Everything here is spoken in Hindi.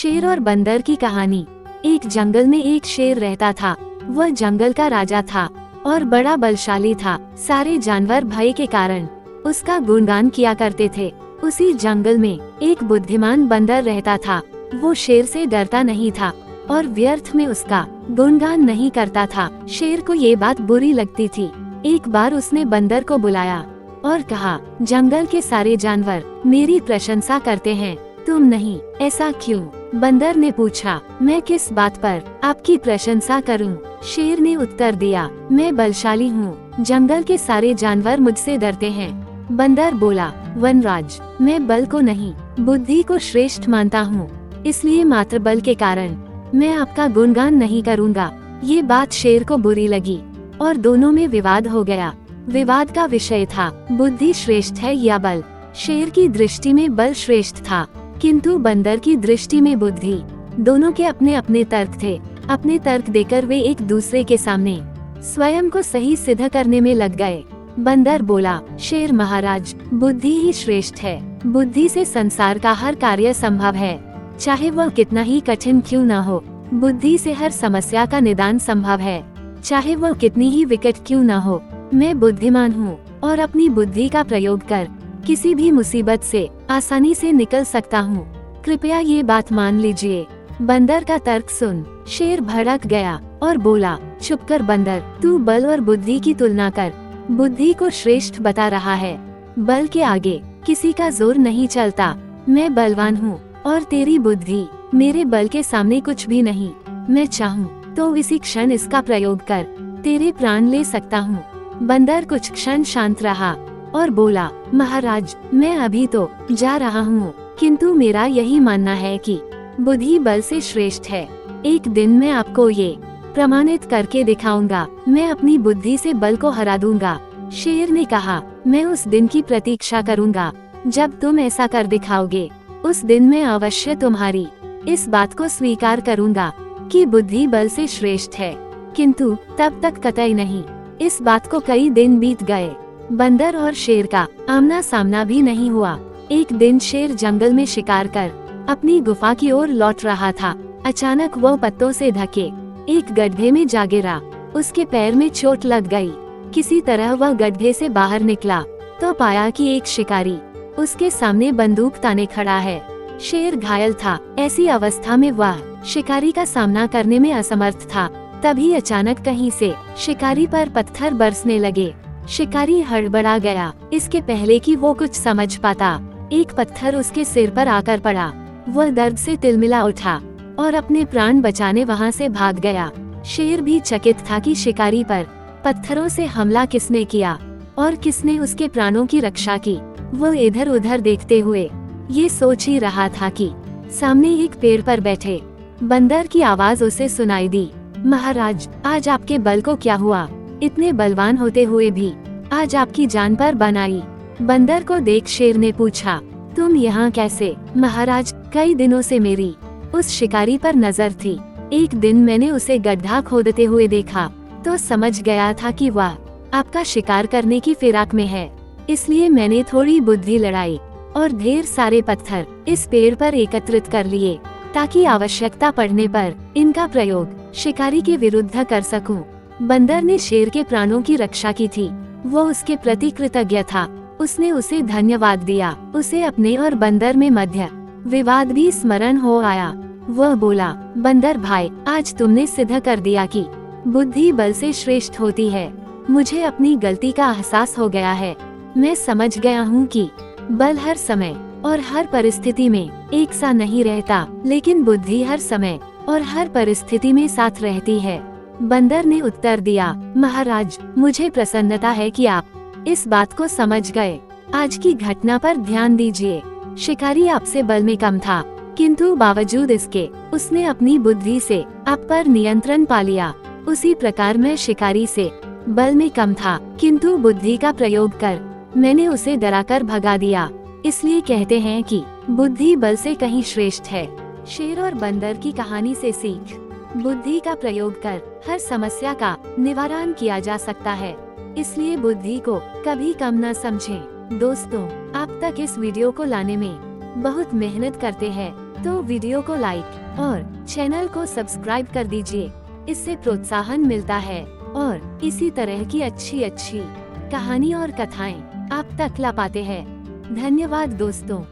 शेर और बंदर की कहानी। एक जंगल में एक शेर रहता था। वह जंगल का राजा था और बड़ा बलशाली था। सारे जानवर भय के कारण उसका गुणगान किया करते थे। उसी जंगल में एक बुद्धिमान बंदर रहता था। वो शेर से डरता नहीं था और व्यर्थ में उसका गुणगान नहीं करता था। शेर को ये बात बुरी लगती थी। एक बार उसने बंदर को बुलाया और कहा, जंगल के सारे जानवर मेरी प्रशंसा करते हैं, तुम नहीं, ऐसा क्यों? बंदर ने पूछा, मैं किस बात पर आपकी प्रशंसा करूं? शेर ने उत्तर दिया, मैं बलशाली हूँ, जंगल के सारे जानवर मुझसे डरते हैं। बंदर बोला, वनराज, मैं बल को नहीं, बुद्धि को श्रेष्ठ मानता हूँ, इसलिए मात्र बल के कारण मैं आपका गुणगान नहीं करूँगा। ये बात शेर को बुरी लगी और दोनों में विवाद हो गया। विवाद का विषय था, बुद्धि श्रेष्ठ है या बल। शेर की दृष्टि में बल श्रेष्ठ था, किंतु बंदर की दृष्टि में बुद्धि। दोनों के अपने अपने तर्क थे। अपने तर्क देकर वे एक दूसरे के सामने स्वयं को सही सिद्ध करने में लग गए। बंदर बोला, शेर महाराज, बुद्धि ही श्रेष्ठ है। बुद्धि से संसार का हर कार्य संभव है, चाहे वह कितना ही कठिन क्यों न हो। बुद्धि से हर समस्या का निदान संभव है, चाहे वह कितनी ही विकट क्यों न हो। मैं बुद्धिमान हूँ और अपनी बुद्धि का प्रयोग कर किसी भी मुसीबत से आसानी से निकल सकता हूँ। कृपया ये बात मान लीजिए। बंदर का तर्क सुन शेर भड़क गया और बोला, चुप कर बंदर, तू बल और बुद्धि की तुलना कर। बुद्धि को श्रेष्ठ बता रहा है, बल के आगे किसी का जोर नहीं चलता। मैं बलवान हूँ और तेरी बुद्धि मेरे बल के सामने कुछ भी नहीं। मैं चाहूँ तो इसी क्षण इसका प्रयोग कर तेरे प्राण ले सकता हूँ। बंदर कुछ क्षण शांत रहा और बोला, महाराज, मैं अभी तो जा रहा हूँ, किंतु मेरा यही मानना है कि बुद्धि बल से श्रेष्ठ है। एक दिन मैं आपको ये प्रमाणित करके दिखाऊंगा। मैं अपनी बुद्धि से बल को हरा दूंगा। शेर ने कहा, मैं उस दिन की प्रतीक्षा करूंगा जब तुम ऐसा कर दिखाओगे। उस दिन मैं अवश्य तुम्हारी इस बात को स्वीकार करूंगा कि बुद्धि बल से श्रेष्ठ है, किंतु तब तक कतई नहीं। इस बात को कई दिन बीत गए। बंदर और शेर का आमना सामना भी नहीं हुआ। एक दिन शेर जंगल में शिकार कर अपनी गुफा की ओर लौट रहा था। अचानक वह पत्तों से ढके एक गड्ढे में जा गिरा। उसके पैर में चोट लग गई। किसी तरह वह गड्ढे से बाहर निकला तो पाया कि एक शिकारी उसके सामने बंदूक ताने खड़ा है। शेर घायल था। ऐसी अवस्था में वह शिकारी का सामना करने में असमर्थ था। तभी अचानक कहीं से शिकारी पर पत्थर बरसने लगे। शिकारी हड़बड़ा गया। इसके पहले कि वो कुछ समझ पाता, एक पत्थर उसके सिर पर आकर पड़ा। वह दर्द से तिलमिला उठा और अपने प्राण बचाने वहां से भाग गया। शेर भी चकित था कि शिकारी पर पत्थरों से हमला किसने किया और किसने उसके प्राणों की रक्षा की। वह इधर उधर देखते हुए ये सोच ही रहा था कि सामने एक पेड़ पर बैठे बंदर की आवाज उसे सुनाई दी, महाराज, आज आपके बल को क्या हुआ? इतने बलवान होते हुए भी आज आपकी जान पर बन आई। बंदर को देख शेर ने पूछा, तुम यहाँ कैसे? महाराज, कई दिनों से मेरी उस शिकारी पर नजर थी। एक दिन मैंने उसे गड्ढा खोदते हुए देखा तो समझ गया था कि वह आपका शिकार करने की फिराक में है। इसलिए मैंने थोड़ी बुद्धि लड़ाई और ढेर सारे पत्थर इस पेड़ पर एकत्रित कर लिए ताकि आवश्यकता पड़ने पर इनका प्रयोग शिकारी के विरुद्ध कर सकूं। बंदर ने शेर के प्राणों की रक्षा की थी। वो उसके प्रति कृतज्ञ था। उसने उसे धन्यवाद दिया। उसे अपने और बंदर में मध्य विवाद भी स्मरण हो आया। वह बोला, बंदर भाई, आज तुमने सिद्ध कर दिया कि बुद्धि बल से श्रेष्ठ होती है। मुझे अपनी गलती का एहसास हो गया है। मैं समझ गया हूँ कि बल हर समय और हर परिस्थिति में एक सा नहीं रहता, लेकिन बुद्धि हर समय और हर परिस्थिति में साथ रहती है। बंदर ने उत्तर दिया, महाराज, मुझे प्रसन्नता है कि आप इस बात को समझ गए। आज की घटना पर ध्यान दीजिए। शिकारी आपसे बल में कम था, किंतु बावजूद इसके उसने अपनी बुद्धि से आप पर नियंत्रण पा लिया। उसी प्रकार मैं शिकारी से बल में कम था, किंतु बुद्धि का प्रयोग कर मैंने उसे डराकर भगा दिया। इसलिए कहते हैं कि बुद्धि बल से कहीं श्रेष्ठ है। शेर और बंदर की कहानी से सीख, बुद्धि का प्रयोग कर हर समस्या का निवारण किया जा सकता है। इसलिए बुद्धि को कभी कम न समझें। दोस्तों, आप तक इस वीडियो को लाने में बहुत मेहनत करते हैं। तो वीडियो को लाइक और चैनल को सब्सक्राइब कर दीजिए, इससे प्रोत्साहन मिलता है और इसी तरह की अच्छी अच्छी कहानी और कथाएं आप तक ला पाते हैं। धन्यवाद दोस्तों।